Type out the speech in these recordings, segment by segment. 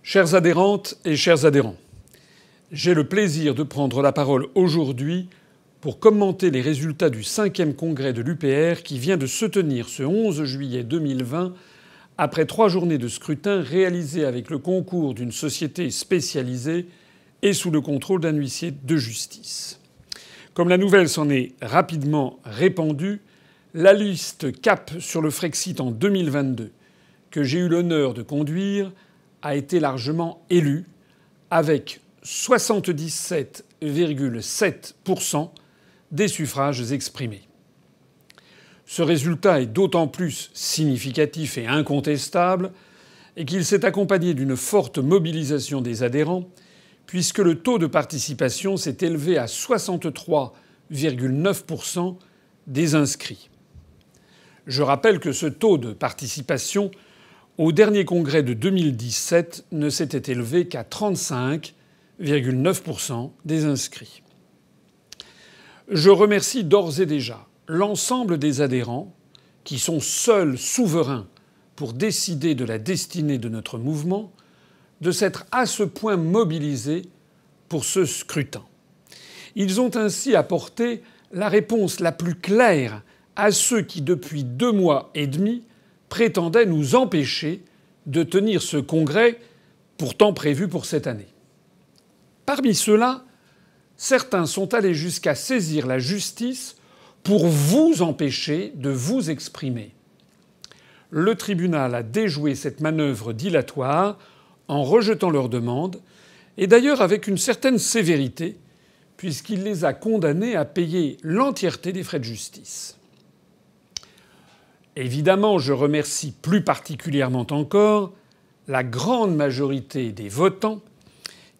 Chères adhérentes et chers adhérents, j'ai le plaisir de prendre la parole aujourd'hui pour commenter les résultats du 5e congrès de l'UPR qui vient de se tenir ce 11 juillet 2020 après 3 journées de scrutin réalisées avec le concours d'une société spécialisée et sous le contrôle d'un huissier de justice. Comme la nouvelle s'en est rapidement répandue, la liste CAP sur le Frexit en 2022, que j'ai eu l'honneur de conduire, a été largement élue, avec 77,7% des suffrages exprimés. Ce résultat est d'autant plus significatif et incontestable et qu'il s'est accompagné d'une forte mobilisation des adhérents, puisque le taux de participation s'est élevé à 63,9% des inscrits. Je rappelle que ce taux de participation au dernier congrès de 2017 ne s'était élevé qu'à 35,9% des inscrits. Je remercie d'ores et déjà l'ensemble des adhérents qui sont seuls souverains pour décider de la destinée de notre mouvement, de s'être à ce point mobilisés pour ce scrutin. Ils ont ainsi apporté la réponse la plus claire à ceux qui, depuis 2 mois et demi, prétendaient nous empêcher de tenir ce congrès pourtant prévu pour cette année. Parmi ceux-là, certains sont allés jusqu'à saisir la justice pour vous empêcher de vous exprimer. Le tribunal a déjoué cette manœuvre dilatoire en rejetant leur demande, et d'ailleurs avec une certaine sévérité, puisqu'il les a condamnés à payer l'entièreté des frais de justice. Évidemment, je remercie plus particulièrement encore la grande majorité des votants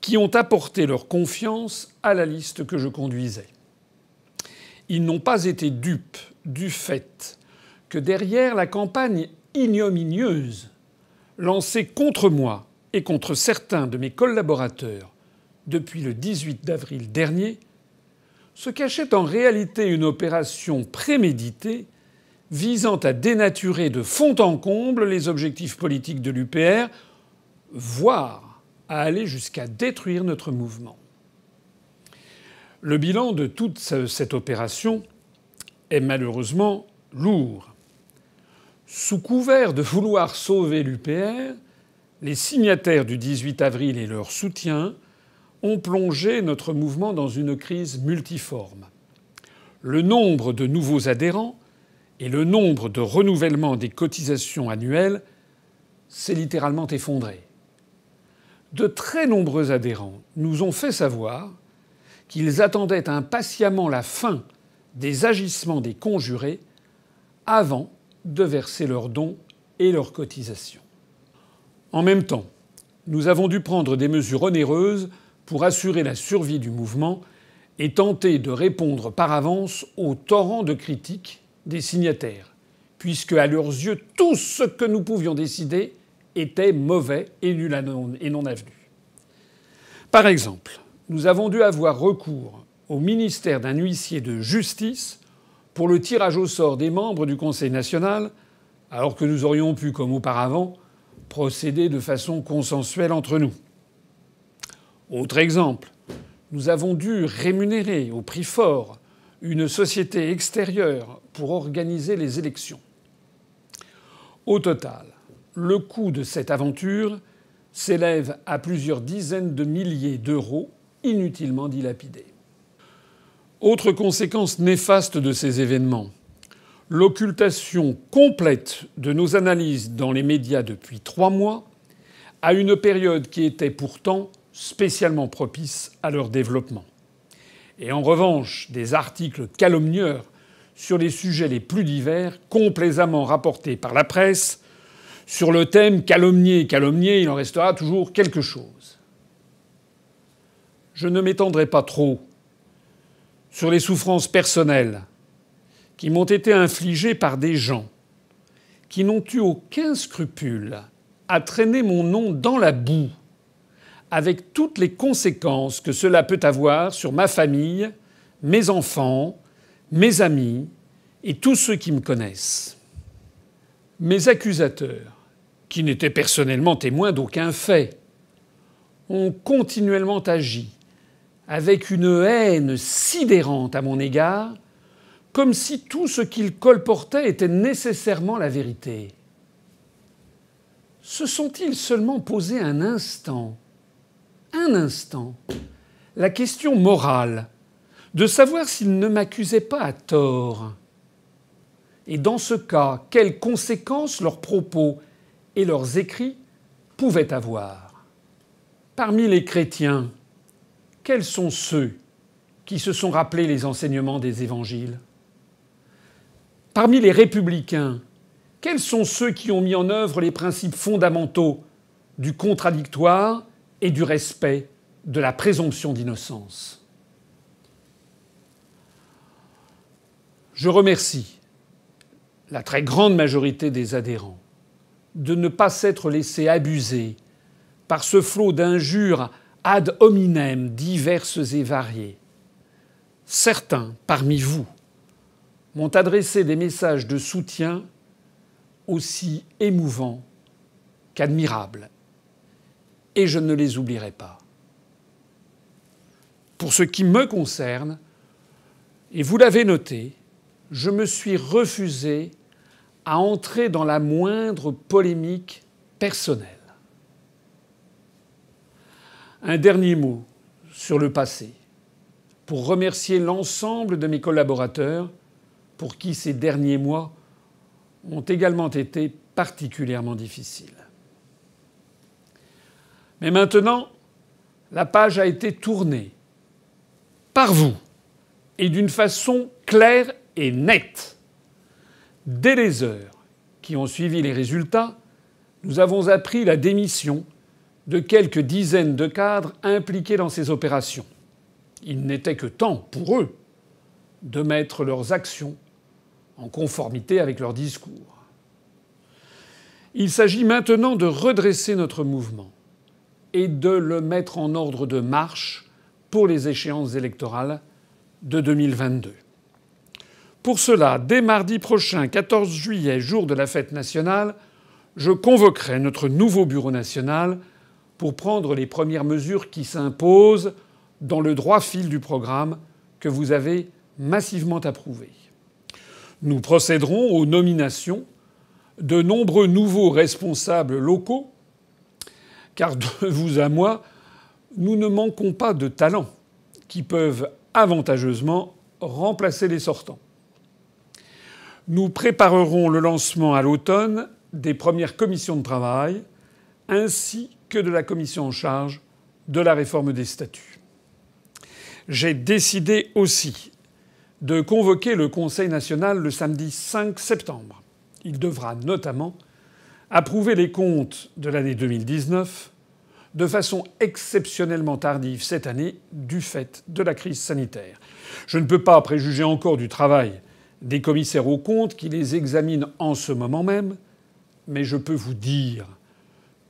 qui ont apporté leur confiance à la liste que je conduisais. Ils n'ont pas été dupes du fait que derrière la campagne ignominieuse lancée contre moi et contre certains de mes collaborateurs depuis le 18 avril dernier, se cachait en réalité une opération préméditée visant à dénaturer de fond en comble les objectifs politiques de l'UPR, voire à aller jusqu'à détruire notre mouvement. Le bilan de toute cette opération est malheureusement lourd. Sous couvert de vouloir sauver l'UPR, les signataires du 18 avril et leurs soutiens ont plongé notre mouvement dans une crise multiforme. Le nombre de nouveaux adhérents et le nombre de renouvellements des cotisations annuelles s'est littéralement effondré. De très nombreux adhérents nous ont fait savoir qu'ils attendaient impatiemment la fin des agissements des conjurés avant de verser leurs dons et leurs cotisations. En même temps, nous avons dû prendre des mesures onéreuses pour assurer la survie du mouvement et tenter de répondre par avance au torrent de critiques des signataires, puisque à leurs yeux, tout ce que nous pouvions décider était mauvais et nul et non avenu. Par exemple, nous avons dû avoir recours au ministère d'un huissier de justice pour le tirage au sort des membres du Conseil national, alors que nous aurions pu, comme auparavant, procéder de façon consensuelle entre nous. Autre exemple, nous avons dû rémunérer au prix fort une société extérieure pour organiser les élections. Au total, le coût de cette aventure s'élève à plusieurs dizaines de milliers d'euros inutilement dilapidés. Autre conséquence néfaste de ces événements, l'occultation complète de nos analyses dans les médias depuis 3 mois, à une période qui était pourtant spécialement propice à leur développement. Et en revanche, des articles calomnieurs sur les sujets les plus divers, complaisamment rapportés par la presse, sur le thème calomnier, il en restera toujours quelque chose. Je ne m'étendrai pas trop sur les souffrances personnelles qui m'ont été infligées par des gens qui n'ont eu aucun scrupule à traîner mon nom dans la boue, avec toutes les conséquences que cela peut avoir sur ma famille, mes enfants, mes amis et tous ceux qui me connaissent. Mes accusateurs, qui n'étaient personnellement témoins d'aucun fait, ont continuellement agi avec une haine sidérante à mon égard, comme si tout ce qu'ils colportaient était nécessairement la vérité. Se sont-ils seulement posé un instant, la question morale de savoir s'ils ne m'accusaient pas à tort? Et dans ce cas, quelles conséquences leurs propos et leurs écrits pouvaient avoir? Parmi les chrétiens, quels sont ceux qui se sont rappelés les enseignements des évangiles? Parmi les républicains, quels sont ceux qui ont mis en œuvre les principes fondamentaux du contradictoire et du respect de la présomption d'innocence? Je remercie la très grande majorité des adhérents de ne pas s'être laissés abuser par ce flot d'injures ad hominem diverses et variées. Certains parmi vous m'ont adressé des messages de soutien aussi émouvants qu'admirables, et je ne les oublierai pas. Pour ce qui me concerne, et vous l'avez noté, je me suis refusé à entrer dans la moindre polémique personnelle. Un dernier mot sur le passé, pour remercier l'ensemble de mes collaborateurs pour qui ces derniers mois ont également été particulièrement difficiles. Mais maintenant, la page a été tournée par vous et d'une façon claire et nette. Dès les heures qui ont suivi les résultats, nous avons appris la démission de quelques dizaines de cadres impliqués dans ces opérations. Il n'était que temps pour eux de mettre leurs actions en conformité avec leurs discours. Il s'agit maintenant de redresser notre mouvement et de le mettre en ordre de marche pour les échéances électorales de 2022. Pour cela, dès mardi prochain, 14 juillet, jour de la fête nationale, je convoquerai notre nouveau bureau national pour prendre les premières mesures qui s'imposent dans le droit fil du programme que vous avez massivement approuvé. Nous procéderons aux nominations de nombreux nouveaux responsables locaux, car de vous à moi, nous ne manquons pas de talents qui peuvent avantageusement remplacer les sortants. Nous préparerons le lancement à l'automne des premières commissions de travail, ainsi que de la commission en charge de la réforme des statuts. J'ai décidé aussi de convoquer le Conseil national le samedi 5 septembre. Il devra notamment approuver les comptes de l'année 2019 de façon exceptionnellement tardive cette année du fait de la crise sanitaire. Je ne peux pas préjuger encore du travail des commissaires aux comptes qui les examinent en ce moment même, mais je peux vous dire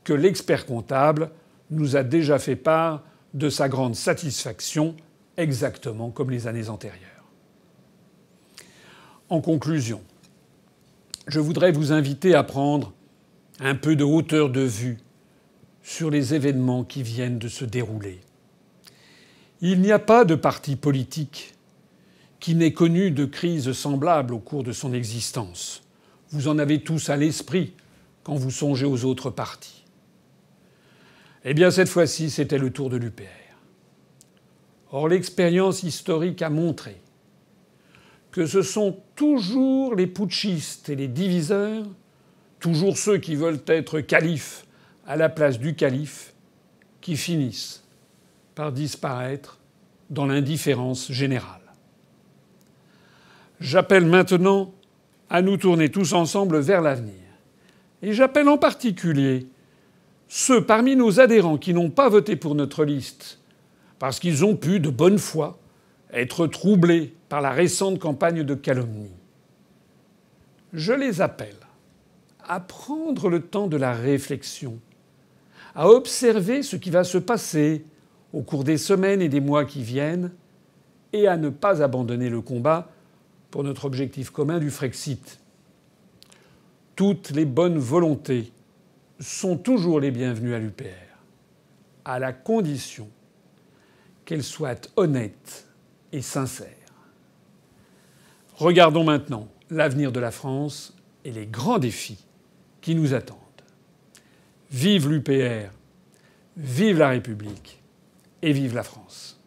que l'expert comptable nous a déjà fait part de sa grande satisfaction, exactement comme les années antérieures. En conclusion, je voudrais vous inviter à prendre un peu de hauteur de vue sur les événements qui viennent de se dérouler. Il n'y a pas de parti politique qui n'ait connu de crise semblable au cours de son existence. Vous en avez tous à l'esprit quand vous songez aux autres partis. Eh bien, cette fois-ci, c'était le tour de l'UPR. Or, l'expérience historique a montré que ce sont toujours les putschistes et les diviseurs, toujours ceux qui veulent être califes à la place du calife, qui finissent par disparaître dans l'indifférence générale. J'appelle maintenant à nous tourner tous ensemble vers l'avenir. Et j'appelle en particulier ceux parmi nos adhérents qui n'ont pas voté pour notre liste parce qu'ils ont pu, de bonne foi, être troublés par la récente campagne de calomnie. Je les appelle à prendre le temps de la réflexion, à observer ce qui va se passer au cours des semaines et des mois qui viennent et à ne pas abandonner le combat pour notre objectif commun du Frexit. Toutes les bonnes volontés sont toujours les bienvenues à l'UPR. à la condition qu'elle soit honnête et sincère. Regardons maintenant l'avenir de la France et les grands défis qui nous attendent. Vive l'UPR, vive la République et vive la France.